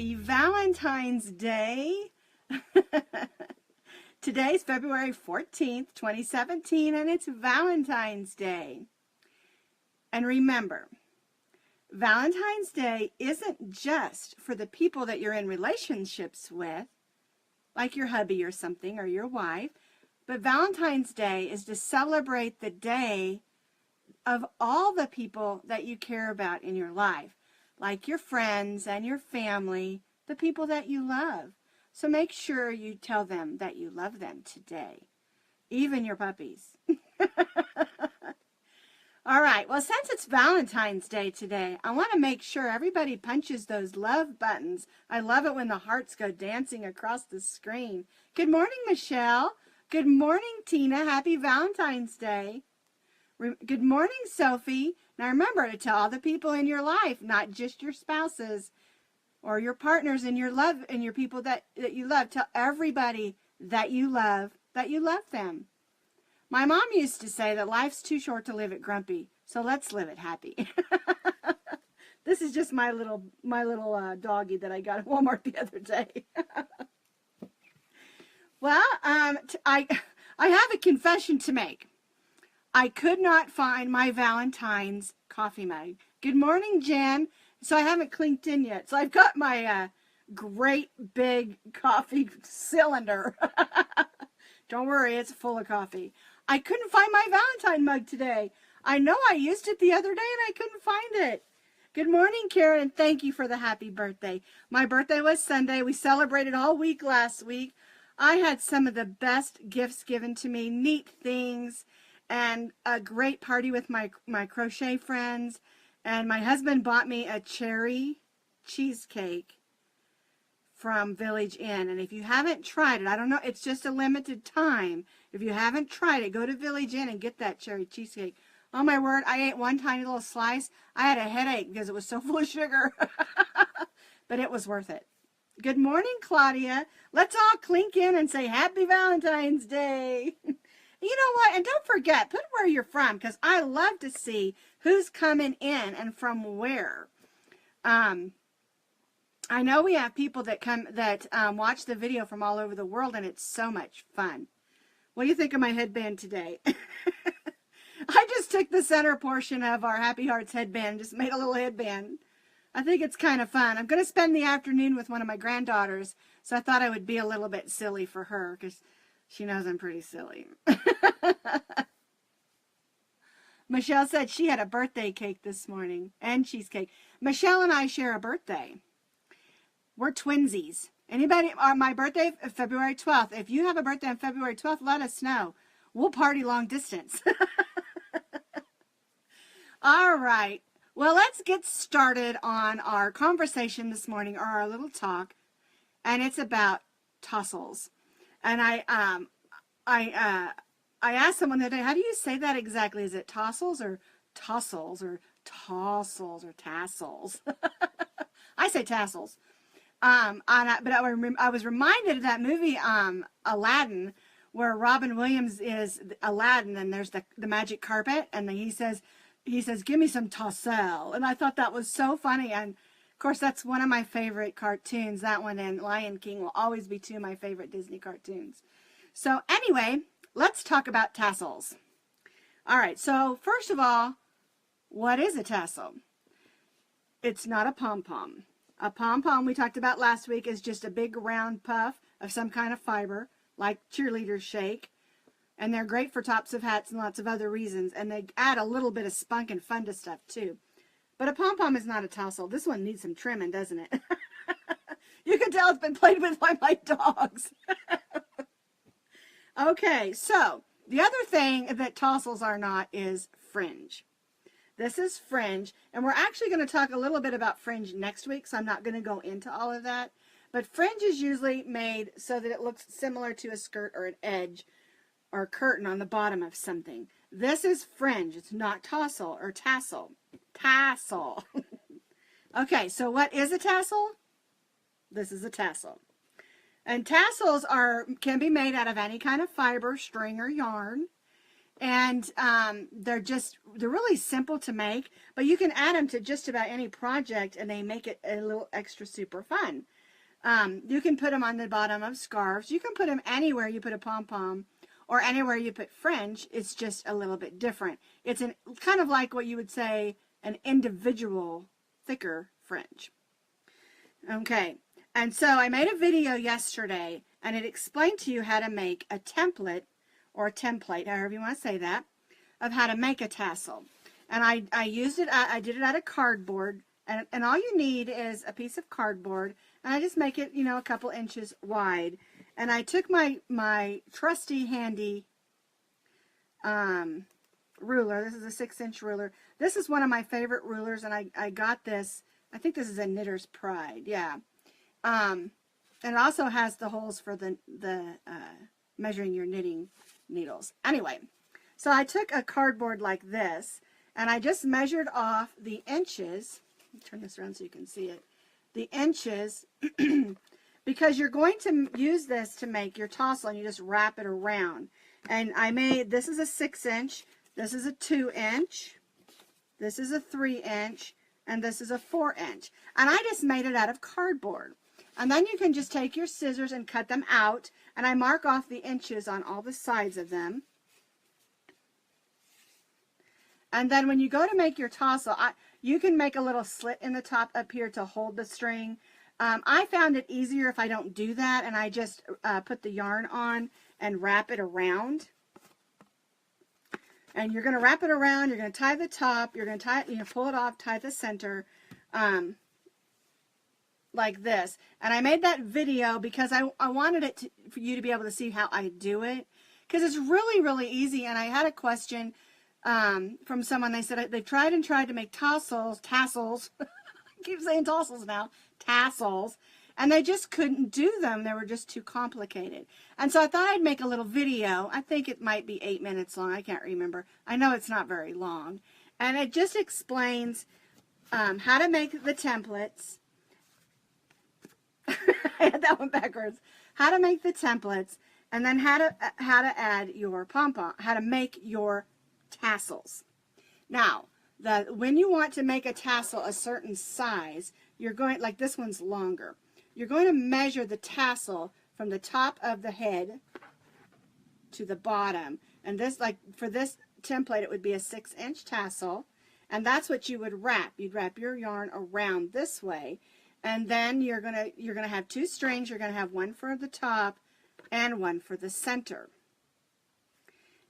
Happy Valentine's Day. Today's February 14th, 2017, and it's Valentine's Day. And remember, Valentine's Day isn't just for the people that you're in relationships with, like your hubby or something, or your wife, but Valentine's Day is to celebrate the day of all the people that you care about in your life, like your friends and your family, the people that you love. So make sure you tell them that you love them today, even your puppies. All right, well, since it's Valentine's Day today, I want to make sure everybody punches those love buttons. I love it when the hearts go dancing across the screen. Good morning, Michelle. Good morning, Tina. Happy Valentine's Day. Good morning, Sophie. Now remember to tell all the people in your life, not just your spouses or your partners and your love and your people that you love. Tell everybody that you love them. My mom used to say that life's too short to live it grumpy, so let's live it happy. This is just my little doggy that I got at Walmart the other day. Well, I have a confession to make. I could not find my Valentine's coffee mug. Good morning, Jen. So I haven't clinked in yet. So I've got my great big coffee cylinder. Don't worry, it's full of coffee. I couldn't find my Valentine mug today. I know I used it the other day and I couldn't find it. Good morning, Karen, and thank you for the happy birthday. My birthday was Sunday. We celebrated all week last week. I had some of the best gifts given to me, neat things, and a great party with my crochet friends. And my husband bought me a cherry cheesecake from Village Inn. And if you haven't tried it, I don't know, it's just a limited time. If you haven't tried it, go to Village Inn and get that cherry cheesecake. Oh my word, I ate one tiny little slice. I had a headache because it was so full of sugar. But it was worth it. Good morning, Claudia. Let's all clink in and say Happy Valentine's Day. You know what? And don't forget, put where you're from, because I love to see who's coming in and from where. I know we have people that watch the video from all over the world, and it's so much fun. What do you think of my headband today? I just took the center portion of our Happy Hearts headband and just made a little headband. I think it's kind of fun. I'm going to spend the afternoon with one of my granddaughters, so I thought I would be a little bit silly for her, because she knows I'm pretty silly. Michelle said she had a birthday cake this morning and cheesecake. Michelle and I share a birthday. We're twinsies. Anybody, my birthday, February 12th. If you have a birthday on February 12th, let us know. We'll party long distance. All right. Well, let's get started on our conversation this morning, or our little talk. And it's about tassels. And I asked someone the other day, how do you say that exactly? Is it tassels or tassels or tassels or tassels? I say tassels. But I was reminded of that movie, Aladdin, where Robin Williams is Aladdin, and there's the magic carpet, and then he says, give me some tassel. And I thought that was so funny. And of course, that's one of my favorite cartoons. That one and Lion King will always be two of my favorite Disney cartoons. So anyway, let's talk about tassels. All right, so first of all, what is a tassel? It's not a pom-pom. A pom-pom we talked about last week is just a big round puff of some kind of fiber, like cheerleaders shake. And they're great for tops of hats and lots of other reasons. And they add a little bit of spunk and fun to stuff too. But a pom-pom is not a tassel. This one needs some trimming, doesn't it? You can tell it's been played with by my dogs. Okay, so the other thing that tassels are not is fringe. This is fringe, and we're actually going to talk a little bit about fringe next week, so I'm not going to go into all of that. But fringe is usually made so that it looks similar to a skirt or an edge or a curtain on the bottom of something. This is fringe. It's not tassel or tassel. Tassel. Okay, so what is a tassel? This is a tassel. And tassels can be made out of any kind of fiber, string, or yarn. And they're really simple to make, but you can add them to just about any project and they make it a little extra super fun. You can put them on the bottom of scarves. You can put them anywhere you put a pom-pom or anywhere you put fringe. It's just a little bit different. It's kind of like what you would say an individual thicker fringe. Okay, and so I made a video yesterday and it explained to you how to make a template or a template, however you want to say that, of how to make a tassel. And I used it, I did it out of cardboard, and all you need is a piece of cardboard, and I just make it, you know, a couple inches wide. And I took my trusty handy ruler. This is a 6-inch ruler. This is one of my favorite rulers, and I got this, I think this is a Knitter's Pride, yeah. And it also has the holes for the measuring your knitting needles. Anyway, so I took a cardboard like this and I just measured off the inches. Let me turn this around so you can see it. The inches because you're going to use this to make your tassel and you just wrap it around. And I made, this is a 6-inch, this is a 2-inch, this is a 3-inch, and this is a 4-inch. And I just made it out of cardboard. And then you can just take your scissors and cut them out. And I mark off the inches on all the sides of them. And then when you go to make your tassel, you can make a little slit in the top up here to hold the string. I found it easier if I don't do that. And I just put the yarn on and wrap it around. And you're going to wrap it around. You're going to tie the top. You're going to tie it, pull it off, tie the center. Like this. And I made that video because I wanted it for you to be able to see how I do it, because it's really, really easy. And I had a question from someone. They said they've tried and tried to make tassels I keep saying tassels now, tassels, and they just couldn't do them. They were just too complicated. And so I thought I'd make a little video. I think it might be 8 minutes long. I can't remember. I know it's not very long. And it just explains how to make the templates. I had that one backwards. How to make the templates, and then how to add your pom-pom, how to make your tassels. Now, when you want to make a tassel a certain size, you're going, like this one's longer. You're going to measure the tassel from the top of the head to the bottom. And this, like for this template, it would be a 6-inch tassel, and that's what you would wrap. You'd wrap your yarn around this way. And then you're gonna have 2 strings. You're gonna have one for the top and one for the center.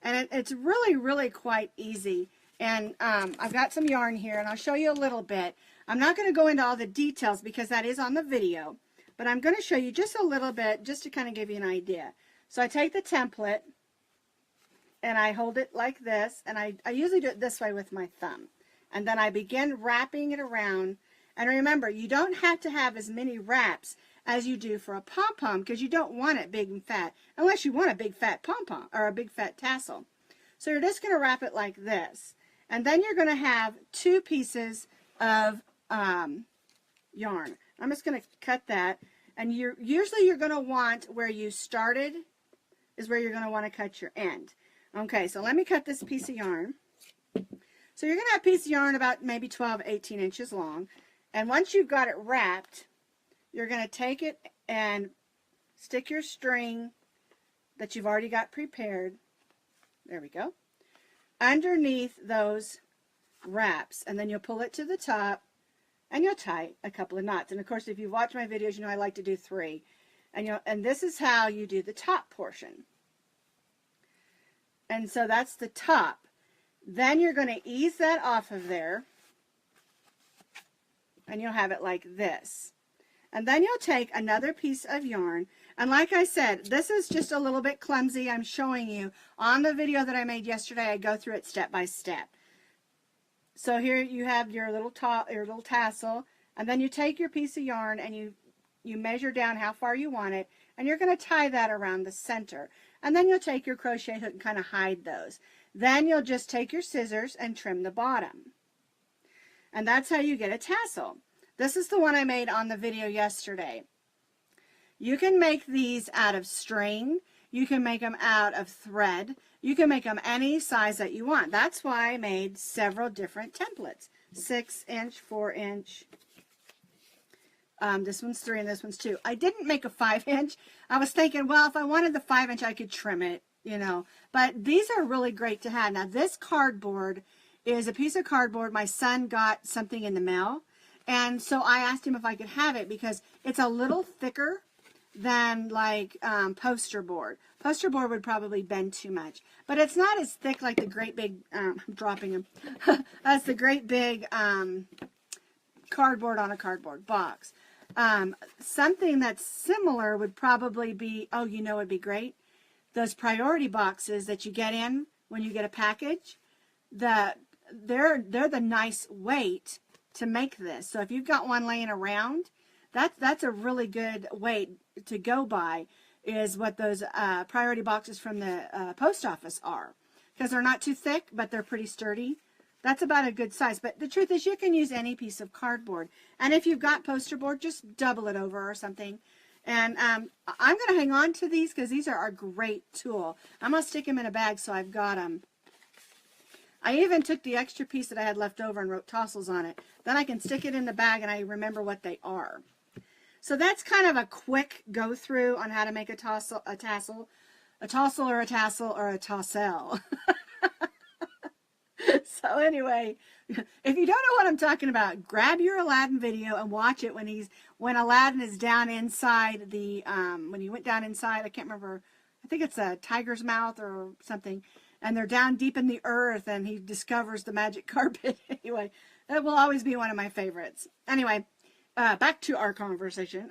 And it's really, really quite easy. And I've got some yarn here, and I'll show you a little bit. I'm not going to go into all the details because that is on the video, but I'm going to show you just a little bit just to kind of give you an idea. So I take the template and I hold it like this, and I usually do it this way with my thumb. And then I begin wrapping it around. And remember, you don't have to have as many wraps as you do for a pom-pom, because you don't want it big and fat, unless you want a big fat pom-pom or a big fat tassel. So you're just going to wrap it like this. And then you're going to have 2 pieces of yarn. I'm just going to cut that. And usually you're going to want where you started is where you're going to want to cut your end. Okay, so let me cut this piece of yarn. So you're going to have a piece of yarn about maybe 12, 18 inches long. And once you've got it wrapped, you're going to take it and stick your string that you've already got prepared, there we go, underneath those wraps. And then you'll pull it to the top and you'll tie a couple of knots. And of course, if you've watched my videos, you know I like to do 3. And this is how you do the top portion. And so that's the top. Then you're going to ease that off of there. And you'll have it like this. And then you'll take another piece of yarn. And like I said, this is just a little bit clumsy. I'm showing you. On the video that I made yesterday, I go through it step by step. So here you have your little tassel. And then you take your piece of yarn and you measure down how far you want it. And you're going to tie that around the center. And then you'll take your crochet hook and kind of hide those. Then you'll just take your scissors and trim the bottom. And that's how you get a tassel. This is the one I made on the video yesterday. You can make these out of string. You can make them out of thread. You can make them any size that you want. That's why I made several different templates. 6-inch, 4-inch. This one's 3 and this one's 2. I didn't make a 5-inch. I was thinking, well, if I wanted the 5-inch, I could trim it, you know. But these are really great to have. Now, this cardboard is a piece of cardboard. My son got something in the mail. And so I asked him if I could have it because it's a little thicker than like poster board. Poster board would probably bend too much. But it's not as thick like the great big, I'm dropping them. That's the great big cardboard on a cardboard box. Something that's similar would probably be, oh, you know, it'd be great. Those priority boxes that you get in when you get a package, they're the nice weight to make this. So if you've got one laying around, that's a really good weight to go by, is what those priority boxes from the post office are, because they're not too thick, but they're pretty sturdy. That's about a good size. But the truth is, you can use any piece of cardboard. And if you've got poster board, just double it over or something. And I'm going to hang on to these because these are a great tool. I'm going to stick them in a bag so I've got them. I even took the extra piece that I had left over and wrote Tassels on it. Then I can stick it in the bag and I remember what they are. So that's kind of a quick go through on how to make a tassel, or a tassel, or a tassel. So anyway, if you don't know what I'm talking about, grab your Aladdin video and watch it when Aladdin is down inside the, when he went down inside, I can't remember, I think it's a tiger's mouth or something, and they're down deep in the earth and he discovers the magic carpet. Anyway, that will always be one of my favorites. Anyway, back to our conversation.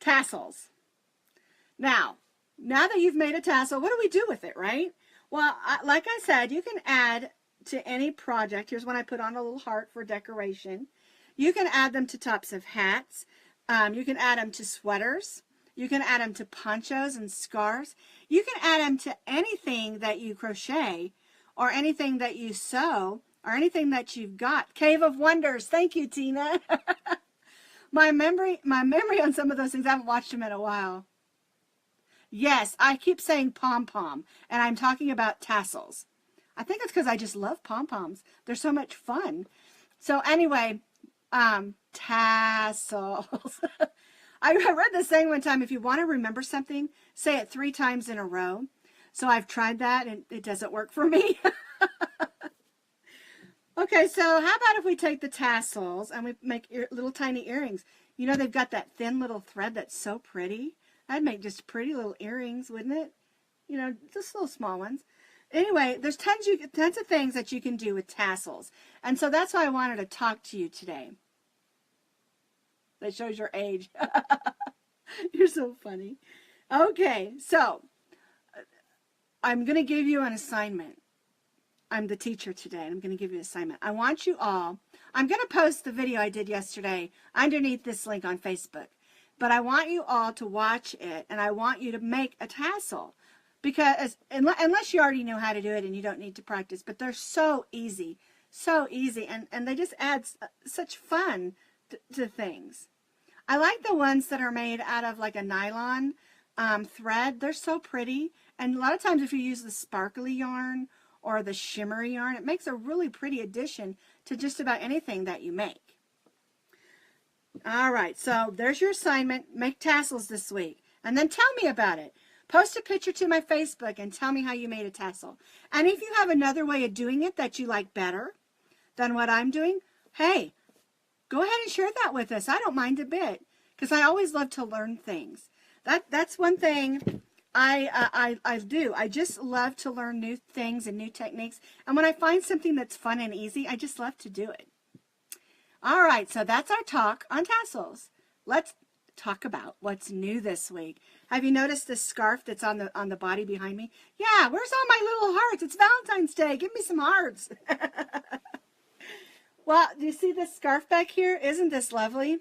Tassels. Now that you've made a tassel, what do we do with it, right? Well, like I said, you can add to any project. Here's one I put on a little heart for decoration. You can add them to tops of hats. You can add them to sweaters. You can add them to ponchos and scarves. You can add them to anything that you crochet or anything that you sew or anything that you've got. Cave of Wonders. Thank you, Tina. My memory on some of those things, I haven't watched them in a while. Yes, I keep saying pom-pom, and I'm talking about tassels. I think it's because I just love pom-poms. They're so much fun. So anyway, tassels. I read this saying one time, if you want to remember something, say it 3 times in a row. So I've tried that, and it doesn't work for me. Okay, so how about if we take the tassels and we make little tiny earrings? You know, they've got that thin little thread that's so pretty. I'd make just pretty little earrings, wouldn't it? You know, just little small ones. Anyway, there's tons of things that you can do with tassels. And so that's why I wanted to talk to you today. That shows your age. You're so funny. Okay, so I'm going to give you an assignment. I'm the teacher today, and I'm going to give you an assignment. I want you all, I'm going to post the video I did yesterday underneath this link on Facebook. But I want you all to watch it, and I want you to make a tassel. Because unless you already know how to do it and you don't need to practice, but they're so easy, and they just add such fun to things. I like the ones that are made out of like a nylon thread. They're so pretty, and a lot of times if you use the sparkly yarn or the shimmery yarn, it makes a really pretty addition to just about anything that you make. All right, so there's your assignment. Make tassels this week, and then tell me about it. Post a picture to my Facebook and tell me how you made a tassel. And if you have another way of doing it that you like better than what I'm doing, hey, go ahead and share that with us. I don't mind a bit, because I always love to learn things. That's one thing I do. I just love to learn new things and new techniques. And when I find something that's fun and easy, I just love to do it. All right, so that's our talk on tassels. Let's talk about what's new this week. Have you noticed this scarf that's on the body behind me? Yeah, where's all my little hearts? It's Valentine's Day. Give me some hearts. Well, do you see this scarf back here? Isn't this lovely?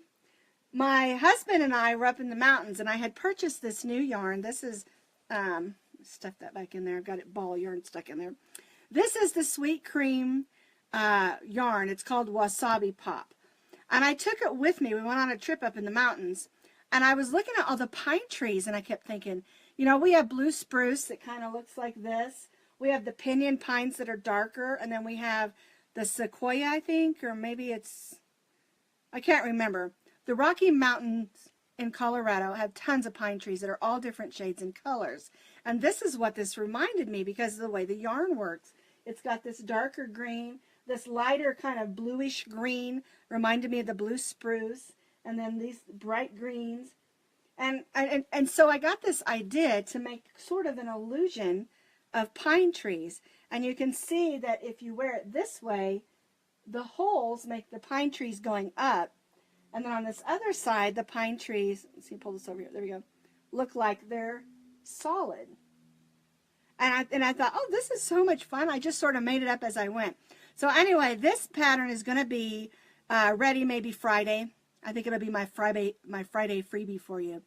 My husband and I were up in the mountains, and I had purchased this new yarn. This is, stuff that back in there. I've got it ball yarn stuck in there. This is the Sweet Cream yarn. It's called Wasabi Pop. And I took it with me. We went on a trip up in the mountains, and I was looking at all the pine trees, and I kept thinking, You know, we have blue spruce that kind of looks like this. We have the pinyon pines that are darker, and then we have the sequoia, I think, or maybe it's, I can't remember. The Rocky Mountains in Colorado have tons of pine trees that are all different shades and colors. And this is what this reminded me because of the way the yarn works. It's got this darker green, this lighter kind of bluish green reminded me of the blue spruce, and then these bright greens. And so I got this idea to make sort of an illusion of pine trees. And you can see that if you wear it this way, the holes make the pine trees going up. And then on this other side, the pine trees, let's see, pull this over here, there we go, look like they're solid. And I thought, oh, this is so much fun. I just sort of made it up as I went. So anyway, this pattern is going to be ready maybe Friday. I think it'll be my Friday freebie for you.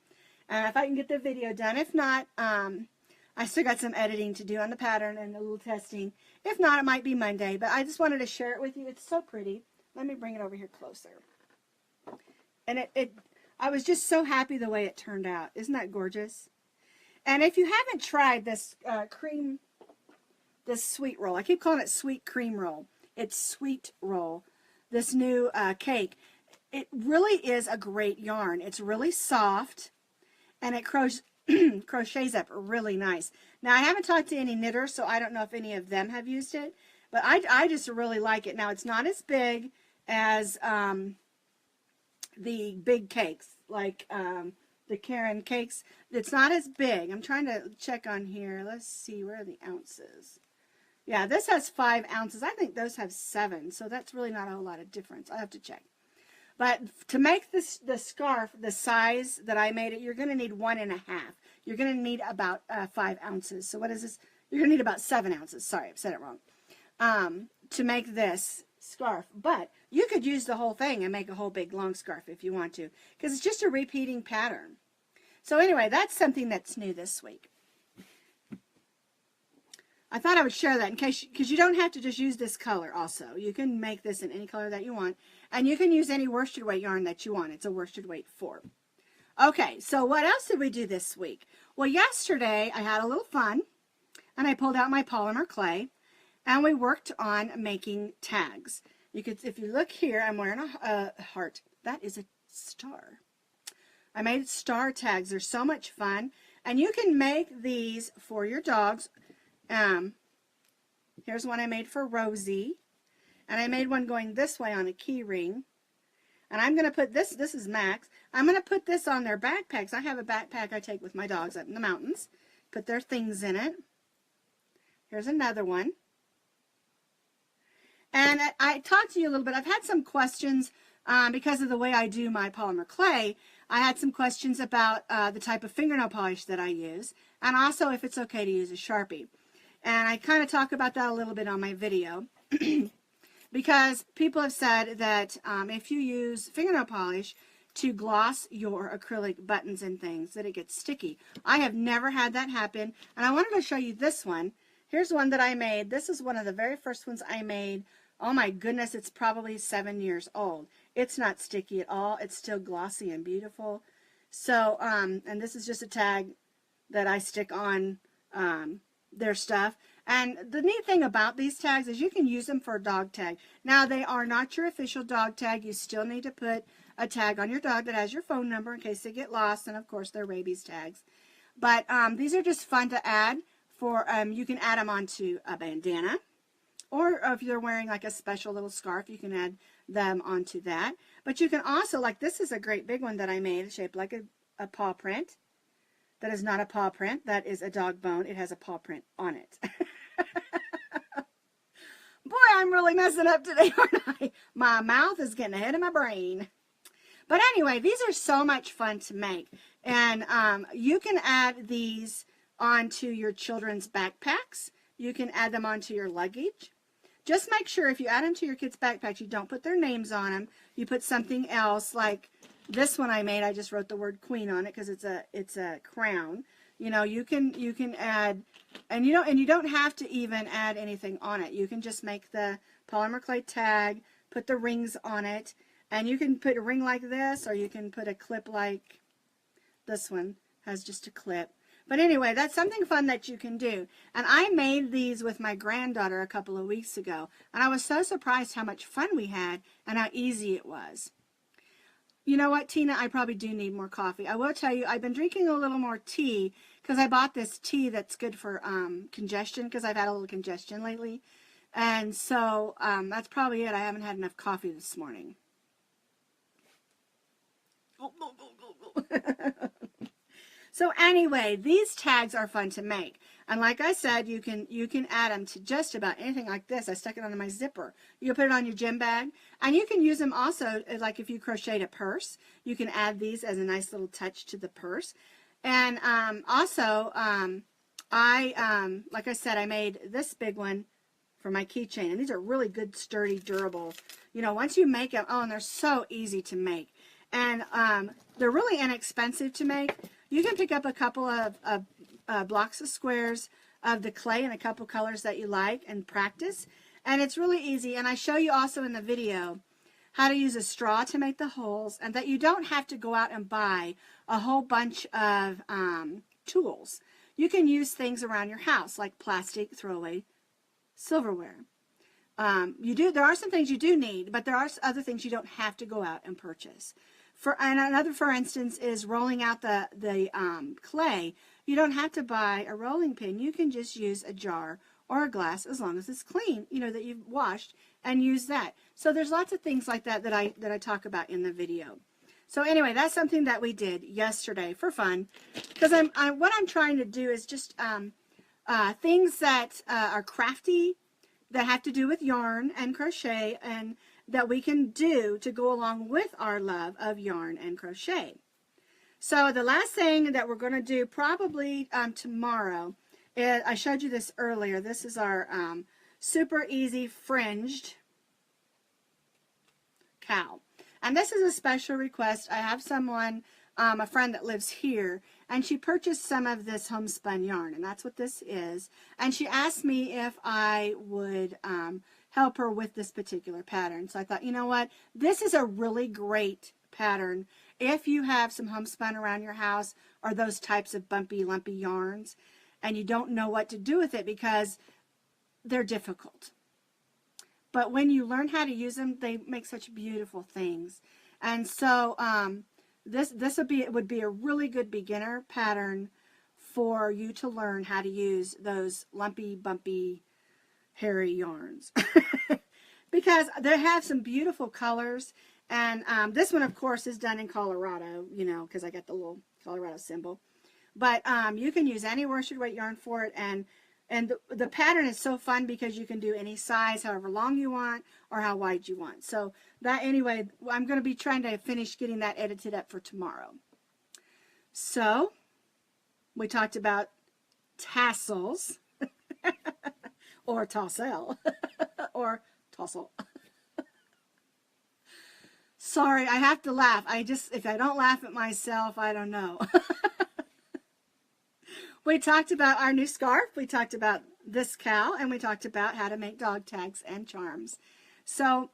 And if I can get the video done. If not, I still got some editing to do on the pattern and a little testing. If not, it might be Monday. But I just wanted to share it with you. It's so pretty. Let me bring it over here closer. And I was just so happy the way it turned out. Isn't that gorgeous? And if you haven't tried this this sweet roll, I keep calling it sweet cream roll. It's sweet roll. This new cake. It really is a great yarn. It's really soft, and it crochets up really nice. Now, I haven't talked to any knitters, so I don't know if any of them have used it, but I just really like it. Now, it's not as big as the big cakes, like the Karen cakes. It's not as big. I'm trying to check on here. Let's see, where are the ounces? Yeah, this has 5 ounces. I think those have 7, so that's really not a whole lot of difference. I'll have to check. But to make this the scarf the size that I made it, you're going to need 1.5. You're going to need about 5 ounces. So what is this? You're going to need about 7 ounces. Sorry, I've said it wrong. To make this scarf. But you could use the whole thing and make a whole big long scarf if you want to, because it's just a repeating pattern. So anyway, that's something that's new this week. I thought I would share that in case, because you don't have to just use this color also. You can make this in any color that you want. And you can use any worsted weight yarn that you want. It's a worsted weight 4. Okay, so what else did we do this week? Well, yesterday I had a little fun, and I pulled out my polymer clay, and we worked on making tags. You could, if you look here, I'm wearing a heart. That is a star. I made star tags. They're so much fun. And you can make these for your dogs. Here's one I made for Rosie. And I made one going this way on a key ring. And I'm going to put this is Max. I'm going to put this on their backpacks. I have a backpack I take with my dogs up in the mountains. Put their things in it. Here's another one. And I talked to you a little bit. I've had some questions because of the way I do my polymer clay. I had some questions about the type of fingernail polish that I use, and also if it's okay to use a Sharpie. And I kind of talk about that a little bit on my video because people have said that if you use fingernail polish to gloss your acrylic buttons and things, that it gets sticky. I have never had that happen, and I wanted to show you this one. Here's one that I made. This is one of the very first ones I made. Oh my goodness, it's probably 7 years old. It's not sticky at all. It's still glossy and beautiful. So, and this is just a tag that I stick on their stuff. And the neat thing about these tags is you can use them for a dog tag. Now, they are not your official dog tag. You still need to put a tag on your dog that has your phone number in case they get lost. And, of course, they're rabies tags. But these are just fun to add. For you can add them onto a bandana. Or if you're wearing like a special little scarf, you can add them onto that. But you can also, like this is a great big one that I made, shaped like a paw print. That is not a paw print. That is a dog bone. It has a paw print on it. Boy, I'm really messing up today, aren't I? My mouth is getting ahead of my brain. But anyway, these are so much fun to make. And you can add these onto your children's backpacks. You can add them onto your luggage. Just make sure if you add them to your kids' backpacks, you don't put their names on them. You put something else, like this one I made. I just wrote the word Queen on it because it's a crown. You know, you can add, and you don't have to even add anything on it. You can just make the polymer clay tag, put the rings on it, and you can put a ring like this, or you can put a clip like this one has just a clip. But anyway, that's something fun that you can do. And I made these with my granddaughter a couple of weeks ago. And I was so surprised how much fun we had and how easy it was. You know what, Tina? I probably do need more coffee. I will tell you, I've been drinking a little more tea because I bought this tea that's good for congestion, because I've had a little congestion lately. And so that's probably it. I haven't had enough coffee this morning. So anyway, these tags are fun to make. And like I said, you can add them to just about anything like this. I stuck it onto my zipper. You can put it on your gym bag. And you can use them also, like if you crocheted a purse, you can add these as a nice little touch to the purse. And also, like I said, I made this big one for my keychain. And these are really good, sturdy, durable. You know, once you make them, oh, and they're so easy to make. And they're really inexpensive to make. You can pick up a couple of blocks of squares of the clay in a couple colors that you like and practice. And it's really easy. And I show you also in the video how to use a straw to make the holes, and that you don't have to go out and buy a whole bunch of tools. You can use things around your house like plastic throwaway silverware. There are some things you do need, but there are other things you don't have to go out and purchase. And another, for instance, is rolling out the clay. You don't have to buy a rolling pin. You can just use a jar or a glass, as long as it's clean, you know, that you've washed, and use that. So there's lots of things like that that I talk about in the video. So anyway, that's something that we did yesterday for fun, because what I'm trying to do is just things that are crafty, that have to do with yarn and crochet, and that we can do to go along with our love of yarn and crochet. So the last thing that we're going to do probably tomorrow is, I showed you this earlier, this is our super easy fringed cowl. And this is a special request. I have someone, a friend that lives here, and she purchased some of this homespun yarn, and that's what this is. And she asked me if I would help her with this particular pattern. So I thought, you know what, this is a really great pattern if you have some homespun around your house, or those types of bumpy, lumpy yarns, and you don't know what to do with it because they're difficult. But when you learn how to use them, they make such beautiful things. And so this would be a really good beginner pattern for you to learn how to use those lumpy, bumpy, hairy yarns. Because they have some beautiful colors. And this one, of course, is done in Colorado, you know, because I got the little Colorado symbol. But you can use any worsted weight yarn for it. And the pattern is so fun because you can do any size, however long you want, or how wide you want. So that, anyway, I'm going to be trying to finish getting that edited up for tomorrow. So we talked about tassels, or tassel, or tassel. Sorry, I have to laugh. If I don't laugh at myself, I don't know. We talked about our new scarf, we talked about this cowl, and we talked about how to make dog tags and charms. So,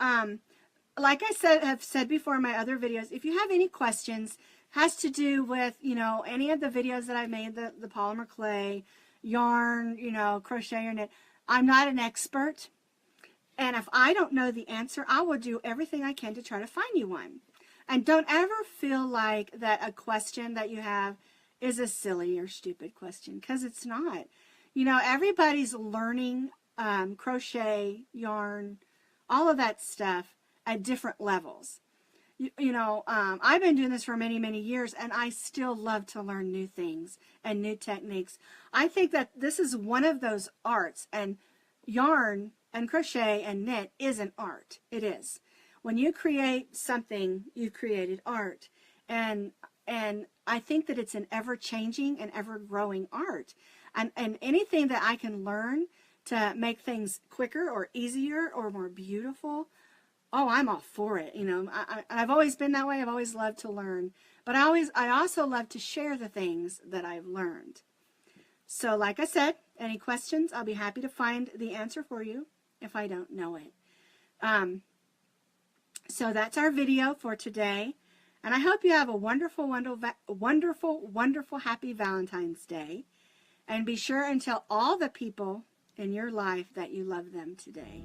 like I have said before in my other videos, if you have any questions, has to do with, you know, any of the videos that I made, the polymer clay, yarn, you know, crochet or knit, I'm not an expert. And if I don't know the answer, I will do everything I can to try to find you one. And don't ever feel like that a question that you have is a silly or stupid question, because it's not. You know, everybody's learning crochet, yarn, all of that stuff at different levels. You know, I've been doing this for many, many years, and I still love to learn new things and new techniques. I think that this is one of those arts, and yarn and crochet and knit is an art. It is. When you create something, you've created art. And I think that it's an ever-changing and ever-growing art. And anything that I can learn to make things quicker or easier or more beautiful, oh, I'm all for it. You know, I've always been that way. I've always loved to learn. But I also love to share the things that I've learned. So like I said, any questions, I'll be happy to find the answer for you if I don't know it. So that's our video for today. And I hope you have a wonderful, wonderful, happy Valentine's Day. And be sure and tell all the people in your life that you love them today.